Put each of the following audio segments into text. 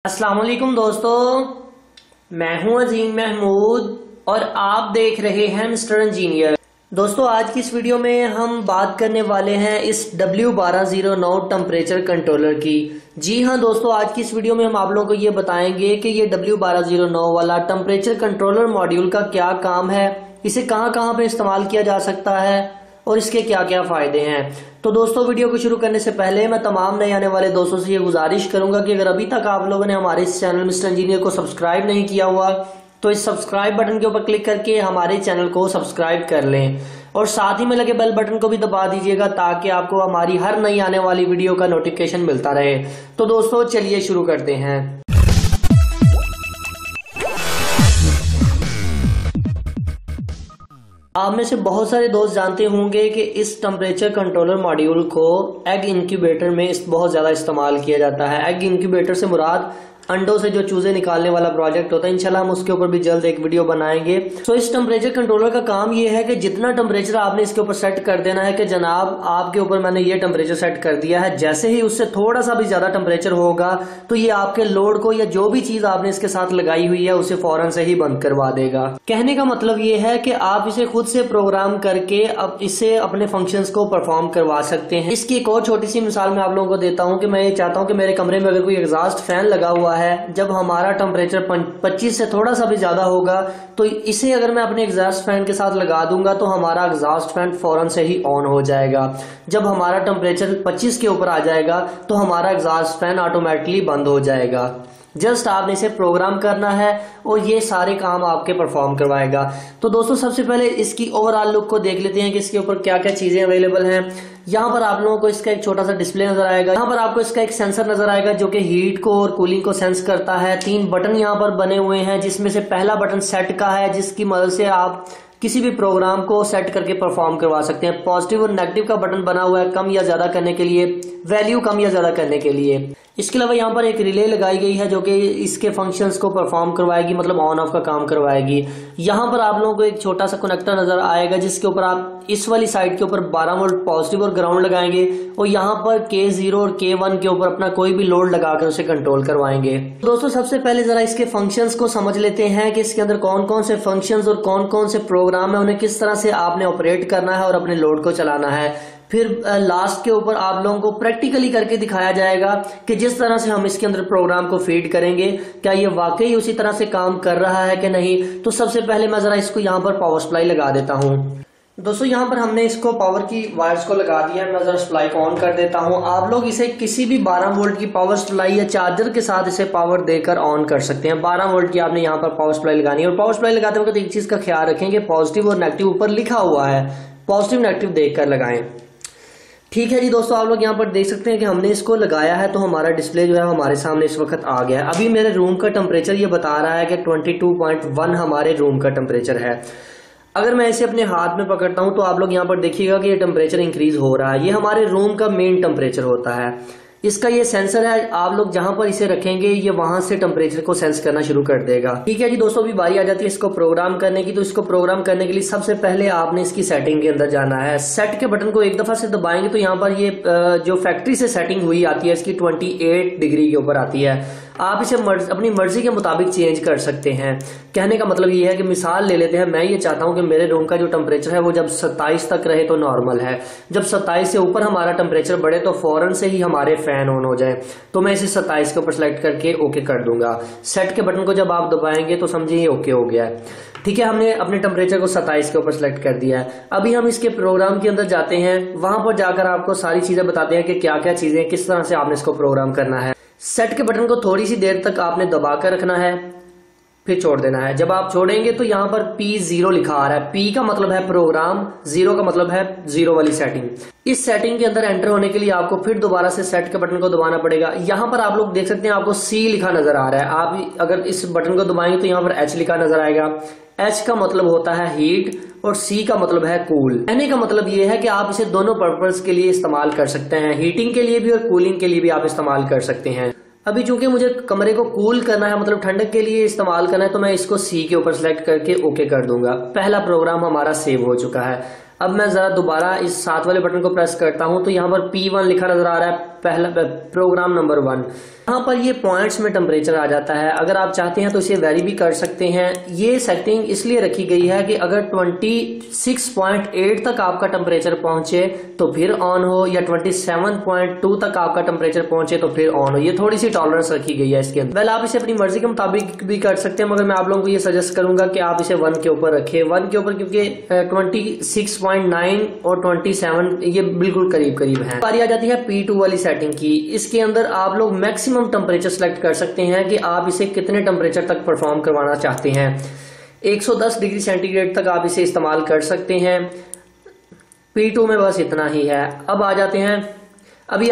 अस्सलाम वालेकुम दोस्तों, मैं हूं अजीम महमूद और आप देख रहे हैं मिस्टर इंजीनियर। दोस्तों, आज की इस वीडियो में हम बात करने वाले हैं इस W1209 टेम्परेचर कंट्रोलर की। जी हां दोस्तों, आज की इस वीडियो में हम आप लोगों को ये बताएंगे कि ये W1209 वाला टेम्परेचर कंट्रोलर मॉड्यूल का क्या काम है, इसे कहां कहां पे इस्तेमाल किया जा सकता है और इसके क्या क्या फायदे हैं। तो दोस्तों, वीडियो को शुरू करने से पहले मैं तमाम नए आने वाले दोस्तों से ये गुजारिश करूंगा कि अगर अभी तक आप लोगों ने हमारे इस चैनल मिस्टर इंजीनियर को सब्सक्राइब नहीं किया हुआ तो इस सब्सक्राइब बटन के ऊपर क्लिक करके हमारे चैनल को सब्सक्राइब कर लें और साथ ही में लगे बेल बटन को भी दबा दीजिएगा ताकि आपको हमारी हर नई आने वाली वीडियो का नोटिफिकेशन मिलता रहे। तो दोस्तों, चलिए शुरू करते हैं। आप में से बहुत सारे दोस्त जानते होंगे कि इस टेम्परेचर कंट्रोलर मॉड्यूल को एग इंक्यूबेटर में बहुत ज्यादा इस्तेमाल किया जाता है। एग इंक्यूबेटर से मुराद अंडों से जो चूजे निकालने वाला प्रोजेक्ट होता है। इंशाल्लाह हम उसके ऊपर भी जल्द एक वीडियो बनाएंगे। तो इस टेम्परेचर कंट्रोलर का काम ये है कि जितना टेम्परेचर आपने इसके ऊपर सेट कर देना है कि जनाब आपके ऊपर मैंने ये टेम्परेचर सेट कर दिया है, जैसे ही उससे थोड़ा सा भी ज्यादा टेम्परेचर होगा तो ये आपके लोड को या जो भी चीज आपने इसके साथ लगाई हुई है उसे फौरन से ही बंद करवा देगा। कहने का मतलब ये है कि आप इसे खुद से प्रोग्राम करके अब इससे अपने फंक्शंस को परफॉर्म करवा सकते हैं। इसकी एक और छोटी सी मिसाल मैं आप लोगों को देता हूँ कि मैं ये चाहता हूँ कि मेरे कमरे में अगर कोई एग्जॉस्ट फैन लगा हुआ है, जब हमारा टेम्परेचर 25 से थोड़ा सा भी ज्यादा होगा तो इसे अगर मैं अपने एग्जॉस्ट फैन के साथ लगा दूंगा तो हमारा एग्जॉस्ट फैन फौरन से ही ऑन हो जाएगा। जब हमारा टेम्परेचर 25 के ऊपर आ जाएगा तो हमारा एग्जॉस्ट फैन ऑटोमेटिकली बंद हो जाएगा। जस्ट आपने इसे प्रोग्राम करना है और ये सारे काम आपके परफॉर्म करवाएगा। तो दोस्तों, सबसे पहले इसकी ओवरऑल लुक को देख लेते हैं कि इसके ऊपर क्या क्या चीजें अवेलेबल हैं। यहाँ पर आप लोगों को इसका एक छोटा सा डिस्प्ले नजर आएगा। यहाँ पर आपको इसका एक सेंसर नजर आएगा जो कि हीट को और कूलिंग को सेंस करता है। 3 बटन यहाँ पर बने हुए हैं जिसमें से पहला बटन सेट का है, जिसकी मदद से आप किसी भी प्रोग्राम को सेट करके परफॉर्म करवा सकते हैं। पॉजिटिव और नेगेटिव का बटन बना हुआ है कम या ज्यादा करने के लिए, वैल्यू कम या ज्यादा करने के लिए। इसके अलावा यहाँ पर एक रिले लगाई गई है जो कि इसके फंक्शंस को परफॉर्म करवाएगी, मतलब ऑन ऑफ का काम करवाएगी। यहाँ पर आप लोगों को एक छोटा सा कनेक्टर नजर आएगा जिसके ऊपर आप इस वाली साइड के ऊपर 12 वोल्ट पॉजिटिव और ग्राउंड लगाएंगे और यहाँ पर K0 और K1 के ऊपर अपना कोई भी लोड लगाकर उसे कंट्रोल करवाएंगे। दोस्तों, सबसे पहले जरा इसके फंक्शंस को समझ लेते हैं कि इसके अंदर कौन कौन से फंक्शंस और कौन कौन से प्रोग्राम है, उन्हें किस तरह से आपने ऑपरेट करना है और अपने लोड को चलाना है। फिर लास्ट के ऊपर आप लोगों को प्रैक्टिकली करके दिखाया जाएगा कि जिस तरह से हम इसके अंदर प्रोग्राम को फीड करेंगे क्या ये वाकई उसी तरह से काम कर रहा है कि नहीं। तो सबसे पहले मैं जरा इसको यहाँ पर पावर सप्लाई लगा देता हूँ। दोस्तों, यहाँ पर हमने इसको पावर की वायर्स को लगा दिया है। मैं जरा सप्लाई को ऑन कर देता हूँ। आप लोग इसे किसी भी 12 वोल्ट की पावर सप्लाई या चार्जर के साथ इसे पावर देकर ऑन कर सकते हैं। 12 वोल्ट की आपने यहाँ पर पावर सप्लाई लगानी है और पावर सप्लाई लगाते वक्त एक चीज का ख्याल रखें कि पॉजिटिव और नेगेटिव ऊपर लिखा हुआ है, पॉजिटिव नेगेटिव देखकर लगाएं। ठीक है जी दोस्तों, आप लोग यहाँ पर देख सकते हैं कि हमने इसको लगाया है तो हमारा डिस्प्ले जो है हमारे सामने इस वक्त आ गया है। अभी मेरे रूम का टेम्परेचर ये बता रहा है कि 22.1 हमारे रूम का टेम्परेचर है। अगर मैं इसे अपने हाथ में पकड़ता हूं तो आप लोग यहाँ पर देखिएगा कि ये टेम्परेचर इंक्रीज हो रहा है। ये हमारे रूम का मेन टेम्परेचर होता है। इसका ये सेंसर है, आप लोग जहां पर इसे रखेंगे ये वहां से टेम्परेचर को सेंस करना शुरू कर देगा। ठीक है जी दोस्तों, अभी बारी आ जाती है इसको प्रोग्राम करने की। तो इसको प्रोग्राम करने के लिए सबसे पहले आपने इसकी सेटिंग के अंदर जाना है। सेट के बटन को एक दफा से दबाएंगे तो यहाँ पर ये जो फैक्ट्री से सेटिंग हुई आती है इसकी 28 डिग्री के ऊपर आती है। आप इसे अपनी मर्जी के मुताबिक चेंज कर सकते हैं। कहने का मतलब ये है कि मिसाल ले लेते हैं, मैं ये चाहता हूं कि मेरे रूम का जो टेम्परेचर है वो जब 27 तक रहे तो नॉर्मल है, जब 27 से ऊपर हमारा टेम्परेचर बढ़े तो फौरन से ही हमारे फैन ऑन हो जाए। तो मैं इसे 27 के ऊपर सेलेक्ट करके ओके कर दूंगा। सेट के बटन को जब आप दबाएंगे तो समझिए ओके हो गया है। ठीक है, हमने अपने टेम्परेचर को 27 के ऊपर सेलेक्ट कर दिया है। अभी हम इसके प्रोग्राम के अंदर जाते हैं, वहां पर जाकर आपको सारी चीजें बताते हैं कि क्या क्या चीजें किस तरह से आपने इसको प्रोग्राम करना है। सेट के बटन को थोड़ी सी देर तक आपने दबा कर रखना है, फिर छोड़ देना है। जब आप छोड़ेंगे तो यहाँ पर P0 लिखा आ रहा है। P का मतलब है प्रोग्राम, 0 का मतलब है 0 वाली सेटिंग। इस सेटिंग के अंदर एंटर होने के लिए आपको फिर दोबारा से सेट के बटन को दबाना पड़ेगा। यहाँ पर आप लोग देख सकते हैं आपको C लिखा नजर आ रहा है। आप अगर इस बटन को दबाएंगे तो यहाँ पर H लिखा नजर आएगा। H का मतलब होता है हीट और C का मतलब है कूल। कहने का मतलब ये है कि आप इसे दोनों पर्पस के लिए इस्तेमाल कर सकते हैं, हीटिंग के लिए भी और कूलिंग के लिए भी आप इस्तेमाल कर सकते हैं। अभी चूंकि मुझे कमरे को कूल करना है, मतलब ठंडक के लिए इस्तेमाल करना है, तो मैं इसको C के ऊपर सेलेक्ट करके ओके कर दूंगा। पहला प्रोग्राम हमारा सेव हो चुका है। अब मैं जरा दोबारा इस 7 वाले बटन को प्रेस करता हूं तो यहाँ पर P1 लिखा नजर आ रहा है, पहला प्रोग्राम नंबर 1। यहाँ पर ये पॉइंट्स में टेम्परेचर आ जाता है। अगर आप चाहते हैं तो इसे वेरी भी कर सकते हैं। ये सेटिंग इसलिए रखी गई है कि अगर 26.8 तक आपका टेम्परेचर पहुंचे तो फिर ऑन हो, या 27.2 तक आपका टेम्परेचर पहुंचे तो फिर ऑन हो। ये थोड़ी सी टॉलरेंस रखी गई है इसके अंदर। वेल आप इसे अपनी मर्जी के मुताबिक भी कर सकते हैं, मगर मैं आप लोगों को ये सजेस्ट करूंगा कि आप इसे 1 के ऊपर रखें। 1 के ऊपर क्योंकि 26.9 और 27 ये बिल्कुल करीब करीब है। बारी आ जाती है P2 वाली सेटिंग की। इसके अंदर आप लोग मैक्सिमम टेम्परेचर सेलेक्ट कर सकते हैं कि आप इसे कितने टेम्परेचर तक परफॉर्म करवाना चाहते हैं। 110 डिग्री सेंटीग्रेड तक आप इसे इस्तेमाल कर सकते हैं। P2 में बस इतना ही है। अभी आ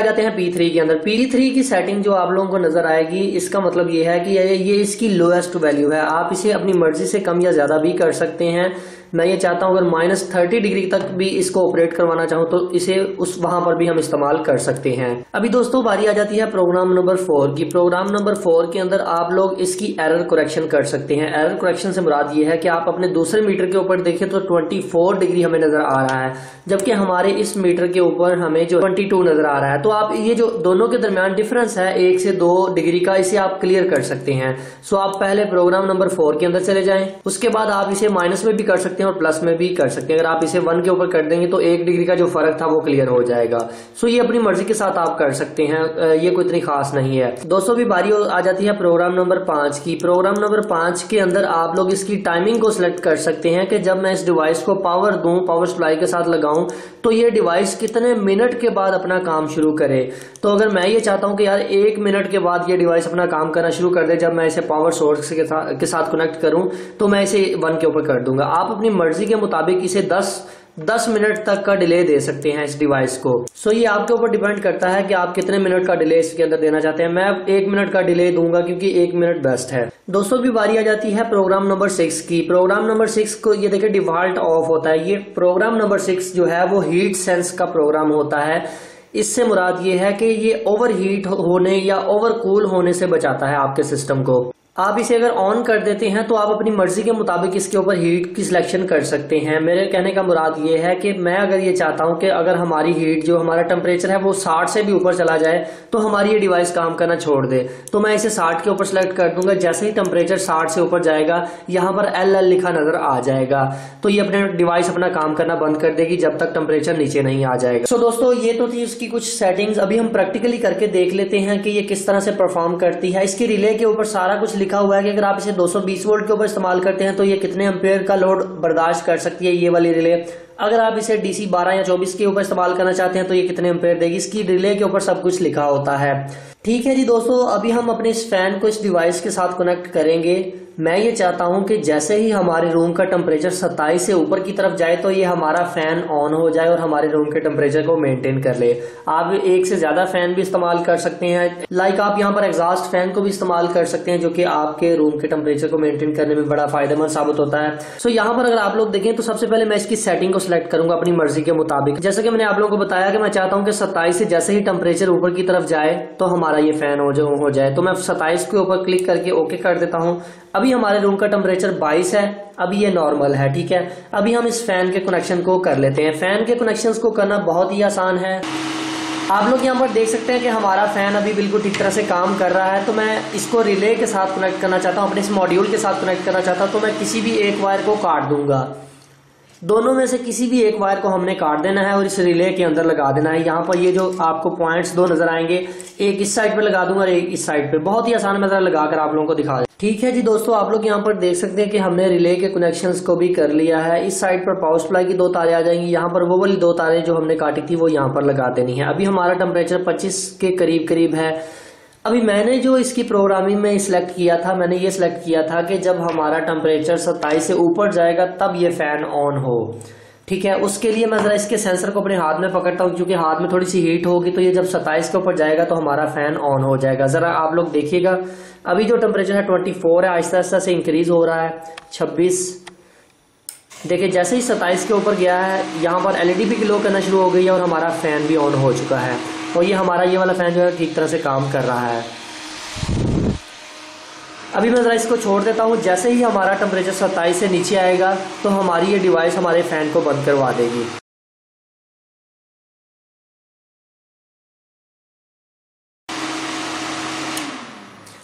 जाते हैं P3 के अंदर। P3 की सेटिंग जो आप लोगों को नजर आएगी, इसका मतलब ये है कि ये इसकी लोएस्ट वैल्यू है। आप इसे अपनी मर्जी से कम या ज्यादा भी कर सकते हैं। मैं ये चाहता हूं अगर -30 डिग्री तक भी इसको ऑपरेट करवाना चाहूं तो इसे वहां पर भी हम इस्तेमाल कर सकते हैं। अभी दोस्तों बारी आ जाती है प्रोग्राम नंबर 4 की। प्रोग्राम नंबर 4 के अंदर आप लोग इसकी एरर करेक्शन कर सकते हैं। एरर करेक्शन से मुराद ये है कि आप अपने दूसरे मीटर के ऊपर देखें तो 24 डिग्री हमें नजर आ रहा है, जबकि हमारे इस मीटर के ऊपर हमें जो 22 नजर आ रहा है। तो आप ये जो दोनों के दरमियान डिफरेंस है 1 से 2 डिग्री का, इसे आप क्लियर कर सकते हैं। सो आप पहले प्रोग्राम नंबर 4 के अंदर चले जाएं, उसके बाद आप इसे माइनस में भी कर सकते हैं और प्लस में भी कर सकते हैं। अगर आप इसे 1 के ऊपर कर देंगे तो 1 डिग्री का जो फर्क था वो क्लियर हो जाएगा। सो ये अपनी मर्जी के साथ आप कर सकते हैं, ये कोई इतनी खास नहीं है। दोस्तों भी बारी आ जाती है प्रोग्राम नंबर 5 की। प्रोग्राम नंबर 5 के अंदर आप लोग इसकी टाइमिंग को सिलेक्ट कर सकते हैं कि जब मैं इस डिवाइस को पावर दूं, पावर सप्लाई के साथ लगाऊं, तो ये डिवाइस कितने मिनट के बाद अपना काम शुरू करे। तो अगर मैं ये चाहता हूं कि यार 1 मिनट के बाद ये डिवाइस अपना काम करना शुरू कर दे जब मैं इसे पावर सोर्स के साथ कनेक्ट करूं, तो मैं इसे 1 के ऊपर कर दूंगा। आप अपनी मर्जी के मुताबिक इसे 10 मिनट तक का डिले दे सकते हैं इस डिवाइस को। सो ये आपके ऊपर डिपेंड करता है कि आप कितने मिनट का डिले इसके अंदर देना चाहते हैं। मैं 1 मिनट का डिले दूंगा क्योंकि 1 मिनट बेस्ट है। दोस्तों भी बारी आ जाती है प्रोग्राम नंबर 6 की। प्रोग्राम नंबर 6 को ये देखिए डिफॉल्ट ऑफ होता है। ये प्रोग्राम नंबर 6 जो है वो हीट सेंस का प्रोग्राम होता है। इससे मुराद ये है कि ये ओवर हीट होने या ओवर कूल होने से बचाता है आपके सिस्टम को। आप इसे अगर ऑन कर देते हैं तो आप अपनी मर्जी के मुताबिक इसके ऊपर हीट की सिलेक्शन कर सकते हैं। मेरे कहने का मुराद ये है कि मैं अगर ये चाहता हूं कि अगर हमारी हीट जो हमारा टेम्परेचर है वो 60 से भी ऊपर चला जाए तो हमारी ये डिवाइस काम करना छोड़ दे, तो मैं इसे 60 के ऊपर सेलेक्ट कर दूंगा। जैसे ही टेम्परेचर 60 से ऊपर जाएगा यहाँ पर LL लिखा नजर आ जाएगा, तो ये अपने डिवाइस अपना काम करना बंद कर देगी जब तक टेम्परेचर नीचे नहीं आ जाएगा। सो दोस्तों ये तो थी उसकी कुछ सेटिंग्स। अभी हम प्रैक्टिकली करके देख लेते हैं कि ये किस तरह से परफॉर्म करती है। इसकी रिले के ऊपर सारा कुछ लिखा हुआ है कि अगर आप इसे 220 वोल्ट के ऊपर इस्तेमाल करते हैं तो ये कितने एम्पेयर का लोड बर्दाश्त कर सकती है ये वाली रिले। अगर आप इसे DC 12 या 24 के ऊपर इस्तेमाल करना चाहते हैं तो ये कितने एम्पेयर देगी, इसकी रिले के ऊपर सब कुछ लिखा होता है। ठीक है जी दोस्तों, अभी हम अपने इस फैन को इस डिवाइस के साथ कनेक्ट करेंगे। मैं ये चाहता हूं कि जैसे ही हमारे रूम का टेम्परेचर 27 से ऊपर की तरफ जाए तो ये हमारा फैन ऑन हो जाए और हमारे रूम के टेम्परेचर को मेंटेन कर ले। आप एक से ज्यादा फैन भी इस्तेमाल कर सकते हैं, लाइक आप यहाँ पर एग्जॉस्ट फैन को भी इस्तेमाल कर सकते हैं जो कि आपके रूम के टेम्परेचर को मेंटेन करने में बड़ा फायदेमंद साबित होता है। सो यहाँ पर अगर आप लोग देखें तो सबसे पहले मैं इसकी सेटिंग को सिलेक्ट करूंगा अपनी मर्जी के मुताबिक। जैसे कि मैंने आप लोगों को बताया कि मैं चाहता हूँ कि 27 से जैसे ही टेम्परेचर ऊपर की तरफ जाए तो हमारा ये फैन हो जाए, तो मैं 27 के ऊपर क्लिक करके ओके कर देता हूँ। अभी हमारे रूम का टेम्परेचर 22 है, अभी ये नॉर्मल है। ठीक है, अभी हम इस फैन के कनेक्शन को कर लेते हैं। फैन के कनेक्शंस को करना बहुत ही आसान है। आप लोग यहाँ पर देख सकते हैं कि हमारा फैन अभी बिल्कुल ठीक तरह से काम कर रहा है। तो मैं इसको रिले के साथ कनेक्ट करना चाहता हूँ, अपने इस मॉड्यूल के साथ कनेक्ट करना चाहता हूँ, तो मैं किसी भी एक वायर को काट दूंगा। दोनों में से किसी भी एक वायर को हमने काट देना है और इस रिले के अंदर लगा देना है। यहाँ पर ये जो आपको पॉइंट्स 2 नजर आएंगे, एक इस साइड पे लगा दूंगा और एक इस साइड पे। बहुत ही आसान मेथड लगाकर आप लोगों को दिखा दे। ठीक है जी दोस्तों, आप लोग यहाँ पर देख सकते हैं कि हमने रिले के कनेक्शंस को भी कर लिया है। इस साइड पर पावर सप्लाई की 2 तारें आ जाएंगी, यहाँ पर वो वाली 2 तारें जो हमने काटी थी वो यहाँ पर लगा देनी है। अभी हमारा टेम्परेचर 25 के करीब करीब है। अभी मैंने जो इसकी प्रोग्रामिंग में सिलेक्ट किया था, मैंने ये सिलेक्ट किया था कि जब हमारा टेम्परेचर 27 से ऊपर जाएगा तब ये फैन ऑन हो। ठीक है, उसके लिए मैं जरा इसके सेंसर को अपने हाथ में पकड़ता हूँ क्योंकि हाथ में थोड़ी सी हीट होगी, तो ये जब 27 के ऊपर जाएगा तो हमारा फैन ऑन हो जाएगा। जरा आप लोग देखिएगा, अभी जो टेम्परेचर है 24 है, आहिस्ता आहिस्ता से इंक्रीज हो रहा है। 26 देखिए, जैसे ही 27 के ऊपर गया है यहाँ पर LED भी ग्लो करना शुरू हो गई है और हमारा फैन भी ऑन हो चुका है। और ये हमारा ये वाला फैन जो है ठीक तरह से काम कर रहा है। अभी मैं जरा इसको छोड़ देता हूँ। जैसे ही हमारा टेम्परेचर 27 से नीचे आएगा तो हमारी ये डिवाइस हमारे फैन को बंद करवा देगी।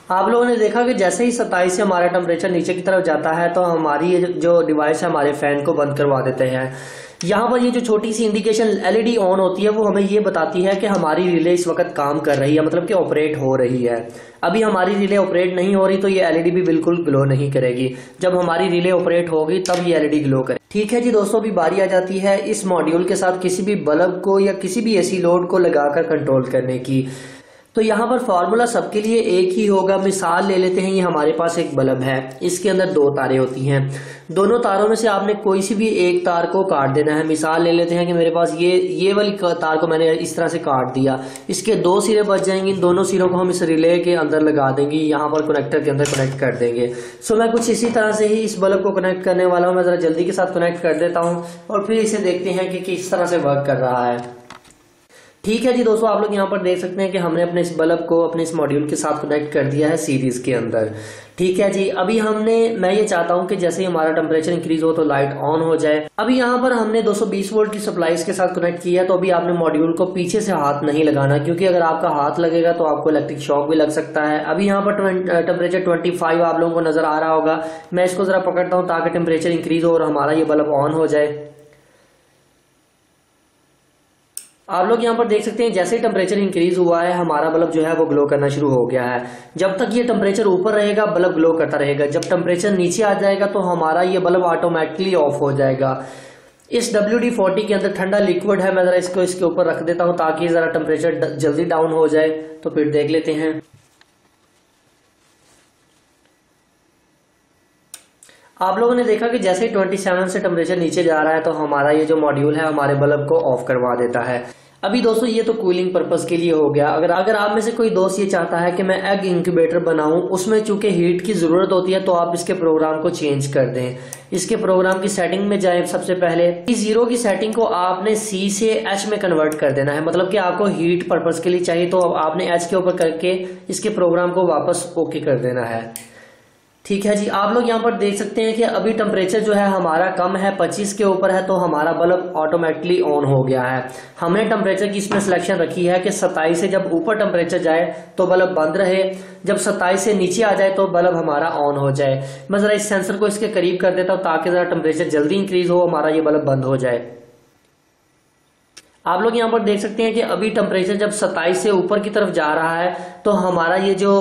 आप लोगों ने देखा कि जैसे ही 27 से हमारा टेम्परेचर नीचे की तरफ जाता है तो हमारी ये जो डिवाइस है हमारे फैन को बंद करवा देते हैं। यहाँ पर ये जो छोटी सी इंडिकेशन एलईडी ऑन होती है वो हमें ये बताती है कि हमारी रिले इस वक्त काम कर रही है, मतलब कि ऑपरेट हो रही है। अभी हमारी रिले ऑपरेट नहीं हो रही तो ये एलईडी भी बिल्कुल ग्लो नहीं करेगी। जब हमारी रिले ऑपरेट होगी तब ये एलईडी ग्लो करेगी। ठीक है जी दोस्तों, अभी बारी आ जाती है इस मॉड्यूल के साथ किसी भी बल्ब को या किसी भी एसी लोड को लगाकर कंट्रोल करने की। तो यहाँ पर फॉर्मूला सबके लिए एक ही होगा। मिसाल ले लेते हैं, ये हमारे पास एक बल्ब है, इसके अंदर 2 तारें होती हैं। दोनों तारों में से आपने कोई सी भी एक तार को काट देना है। मिसाल ले लेते हैं कि मेरे पास ये वाली तार को मैंने इस तरह से काट दिया, इसके 2 सिरे बच जाएंगे। इन दोनों सिरों को हम इस रिले के अंदर लगा देंगे, यहाँ पर कनेक्टर के अंदर कनेक्ट कर देंगे। सो मैं कुछ इसी तरह से ही इस बल्ब को कनेक्ट करने वाला हूँ। मैं जरा जल्दी के साथ कनेक्ट कर देता हूँ और फिर इसे देखते हैं कि किस तरह से वर्क कर रहा है। ठीक है जी दोस्तों, आप लोग यहाँ पर देख सकते हैं कि हमने अपने इस बल्ब को अपने इस मॉड्यूल के साथ कनेक्ट कर दिया है सीरीज के अंदर। ठीक है जी, अभी मैं ये चाहता हूँ कि जैसे ही हमारा टेम्परेचर इंक्रीज हो तो लाइट ऑन हो जाए। अभी यहाँ पर हमने 220 वोल्ट की सप्लाई के साथ कनेक्ट किया है। तो अभी आपने मॉड्यूल को पीछे से हाथ नहीं लगाना, क्योंकि अगर आपका हाथ लगेगा तो आपको इलेक्ट्रिक शॉक भी लग सकता है। अभी यहाँ पर टेम्परेचर 25 आप लोगों को नजर आ रहा होगा। मैं इसको जरा पकड़ता हूँ ताकि टेम्परेचर इंक्रीज हो और हमारा ये बल्ब ऑन हो जाए। आप लोग यहाँ पर देख सकते हैं जैसे ही टेम्परेचर इंक्रीज हुआ है हमारा बल्ब जो है वो ग्लो करना शुरू हो गया है। जब तक ये टेम्परेचर ऊपर रहेगा बल्ब ग्लो करता रहेगा। जब टेम्परेचर नीचे आ जाएगा तो हमारा ये बल्ब ऑटोमेटिकली ऑफ हो जाएगा। इस WD-40 के अंदर ठंडा लिक्विड है, मैं जरा इसको इसके ऊपर रख देता हूँ ताकि जरा टेम्परेचर जल्दी डाउन हो जाए। तो फिर देख लेते हैं। आप लोगों ने देखा कि जैसे ही 27 से टेम्परेचर नीचे जा रहा है तो हमारा ये जो मॉड्यूल है हमारे बल्ब को ऑफ करवा देता है। अभी दोस्तों ये तो कूलिंग पर्पस के लिए हो गया। अगर आप में से कोई दोस्त ये चाहता है कि मैं एग इंक्यूबेटर बनाऊं, उसमें चूंकि हीट की जरूरत होती है, तो आप इसके प्रोग्राम को चेंज कर दें। इसके प्रोग्राम की सेटिंग में जाएं। सबसे पहले T0 की सेटिंग को आपने C से H में कन्वर्ट कर देना है, मतलब कि आपको हीट पर्पस के लिए चाहिए तो आपने H के ऊपर करके इसके प्रोग्राम को वापस ओके कर देना है। ठीक है जी, आप लोग यहाँ पर देख सकते हैं कि अभी टेम्परेचर जो है हमारा कम है, 25 के ऊपर है, तो हमारा बल्ब ऑटोमेटिकली ऑन हो गया है। हमने टेम्परेचर की इसमें सिलेक्शन रखी है कि 27 से जब ऊपर टेम्परेचर जाए तो बल्ब बंद रहे, जब 27 से नीचे आ जाए तो बल्ब हमारा ऑन हो जाए। मैं जरा इस सेंसर को इसके करीब कर देता हूँ ताकि जरा टेम्परेचर जल्दी इंक्रीज हो, हमारा ये बल्ब बंद हो जाए। आप लोग यहाँ पर देख सकते हैं कि अभी टेम्परेचर जब 27 से ऊपर की तरफ जा रहा है तो हमारा ये जो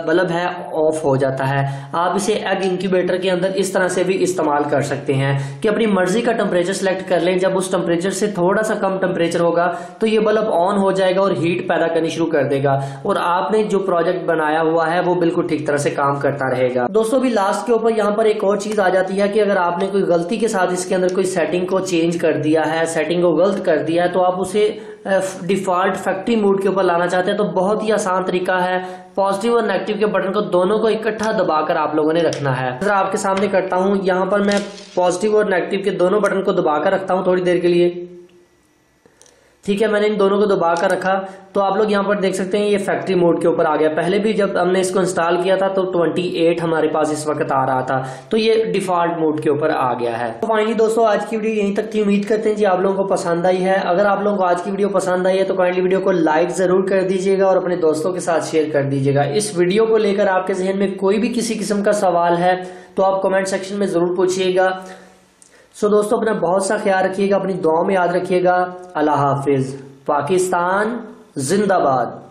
बल्ब है ऑफ हो जाता है। आप इसे एग इंक्यूबेटर के अंदर इस तरह से भी इस्तेमाल कर सकते हैं कि अपनी मर्जी का टेम्परेचर सेलेक्ट कर लें। जब उस टेम्परेचर से थोड़ा सा कम टेम्परेचर होगा तो ये बल्ब ऑन हो जाएगा और हीट पैदा करनी शुरू कर देगा और आपने जो प्रोजेक्ट बनाया हुआ है वो बिल्कुल ठीक तरह से काम करता रहेगा। दोस्तों अभी लास्ट के ऊपर यहाँ पर एक और चीज आ जाती है कि अगर आपने कोई गलती के साथ इसके अंदर कोई सेटिंग को चेंज कर दिया है, सेटिंग को गलत कर दिया है, तो आप उसे डिफॉल्ट फैक्ट्री मोड के ऊपर लाना चाहते हैं तो बहुत ही आसान तरीका है। पॉजिटिव और नेगेटिव के बटन को दोनों को इकट्ठा दबाकर आप लोगों ने रखना है। जरा आपके सामने करता हूं, यहां पर मैं पॉजिटिव और नेगेटिव के दोनों बटन को दबाकर रखता हूं थोड़ी देर के लिए। ठीक है, मैंने इन दोनों को दबा कर रखा तो आप लोग यहाँ पर देख सकते हैं ये फैक्ट्री मोड के ऊपर आ गया। पहले भी जब हमने इसको इंस्टॉल किया था तो 28 हमारे पास इस वक्त आ रहा था, तो ये डिफॉल्ट मोड के ऊपर आ गया है। तो फाइनली दोस्तों आज की वीडियो यहीं तक थी। उम्मीद करते हैं जी आप लोगों को पसंद आई है। अगर आप लोगों को आज की वीडियो पसंद आई है तो काइंडली वीडियो को लाइक जरूर कर दीजिएगा और अपने दोस्तों के साथ शेयर कर दीजिएगा। इस वीडियो को लेकर आपके जहन में कोई भी किसी किस्म का सवाल है तो आप कमेंट सेक्शन में जरूर पूछिएगा। सो दोस्तों अपना बहुत सा ख्याल रखिएगा, अपनी दुआओं में याद रखिएगा। अल्लाह हाफिज। पाकिस्तान जिंदाबाद।